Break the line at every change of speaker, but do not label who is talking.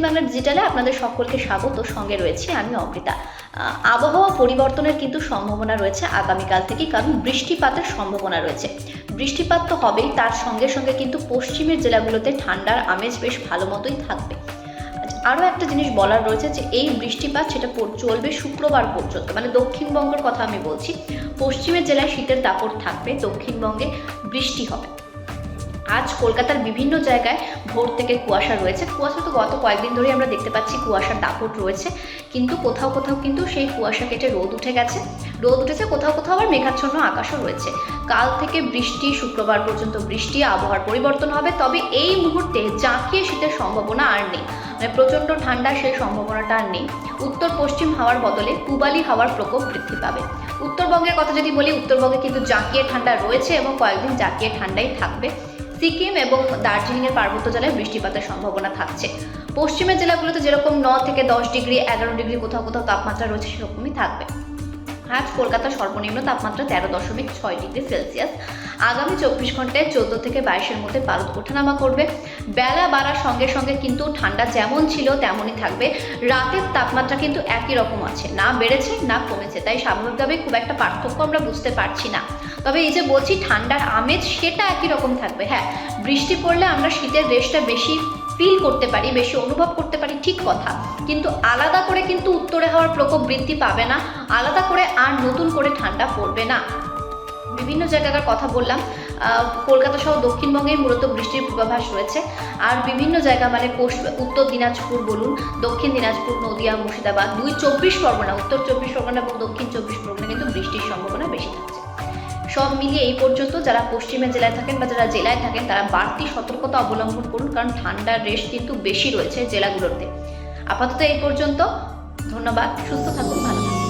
বাংলা ডিজিটালে আপনাদের সকলকে স্বাগত। সঙ্গে রয়েছে আমি অমৃতা। আবহাওয়া পরিবর্তনের কিন্তু সম্ভাবনা রয়েছে আগামীকাল থেকে, কারণ বৃষ্টিপাতের সম্ভাবনা রয়েছে। বৃষ্টিপাত তো হবেই, তার সঙ্গে সঙ্গে কিন্তু পশ্চিমের জেলাগুলোতে ঠান্ডার আমেজ বেশ ভালো মতোই থাকবে। আরও একটা জিনিস বলার রয়েছে যে এই বৃষ্টিপাত সেটা চলবে শুক্রবার পর্যন্ত, মানে দক্ষিণবঙ্গের কথা আমি বলছি। পশ্চিমের জেলায় শীতের দাপট থাকবে, দক্ষিণবঙ্গে বৃষ্টি হবে। আজ কলকাতার বিভিন্ন জায়গায় ভোর থেকে কুয়াশা রয়েছে। কুয়াশা তো গত কয়েকদিন ধরেই আমরা দেখতে পাচ্ছি কুয়াশার দাপট রয়েছে, কিন্তু কোথাও কোথাও কিন্তু সেই কুয়াশা কেটে রোদ উঠে গেছে। রোদ উঠেছে, কোথাও কোথাও আবার মেঘাচ্ছন্ন আকাশও রয়েছে। কাল থেকে বৃষ্টি, শুক্রবার পর্যন্ত বৃষ্টি, আবহাওয়ার পরিবর্তন হবে। তবে এই মুহূর্তে জাঁকিয়ে শীতের সম্ভাবনা আর নেই, মানে প্রচণ্ড ঠান্ডা সেই সম্ভাবনাটা আর নেই। উত্তর পশ্চিম হাওয়ার বদলে পূবালি হাওয়ার প্রকোপ বৃদ্ধি পাবে। উত্তরবঙ্গের কথা যদি বলি, উত্তরবঙ্গে কিন্তু জাঁকিয়ে ঠান্ডা রয়েছে এবং কয়েকদিন জাঁকিয়ে ঠান্ডাই থাকবে। সিকিম এবং দার্জিলিংয়ের পার্বত্য জেলায় বৃষ্টিপাতের সম্ভাবনা থাকছে। পশ্চিমের জেলাগুলোতে যেরকম 9 থেকে 10 ডিগ্রি, 11 ডিগ্রি কোথাও কোথাও তাপমাত্রা রয়েছে, সেরকমই থাকবে। আজ কলকাতার সর্বনিম্ন তাপমাত্রা 13.6 ডিগ্রি সেলসিয়াস। আগামী 24 ঘন্টায় 14 থেকে 22-এর মধ্যে পারদ ওঠানামা করবে। বেলা বাড়ার সঙ্গে সঙ্গে কিন্তু ঠান্ডা যেমন ছিল তেমনই থাকবে। রাতের তাপমাত্রা কিন্তু একই রকম আছে, না বেড়েছে না কমেছে, তাই স্বাভাবিকভাবে খুব একটা পার্থক্য আমরা বুঝতে পারছি না। তবে এই যে বলছি ঠান্ডার আমেজ সেটা একই রকম থাকবে। হ্যাঁ, বৃষ্টি পড়লে আমরা শীতের রেশটা বেশি ফিল করতে পারি, বেশি অনুভব করতে পারি, ঠিক কথা, কিন্তু আলাদা করে কিন্তু উত্তরে হওয়ার প্রকোপ বৃদ্ধি পাবে না, আলাদা করে আর নতুন করে ঠান্ডা পড়বে না। বিভিন্ন জায়গার কথা বললাম, কলকাতা সহ দক্ষিণবঙ্গেই মূলত বৃষ্টির পূর্বাভাস রয়েছে। আর বিভিন্ন জায়গা মানে উত্তর দিনাজপুর বলুন, দক্ষিণ দিনাজপুর, নদিয়া, মুর্শিদাবাদ, 24 পরগনা, উত্তর 24 পরগনা এবং দক্ষিণ 24 পরগনা কিন্তু বৃষ্টির সম্ভাবনা বেশি থাকছে। সব মিলিয়ে এই পর্যন্ত যারা পশ্চিমের জেলায় থাকেন বা যারা জেলায় থাকেন তারা বাড়তি সতর্কতা অবলম্বন করুন, কারণ ঠান্ডার রেশ কিন্তু বেশি রয়েছে জেলাগুলোতে। আপাতত এই পর্যন্ত, ধন্যবাদ, সুস্থ থাকুন, ভালো থাকুন।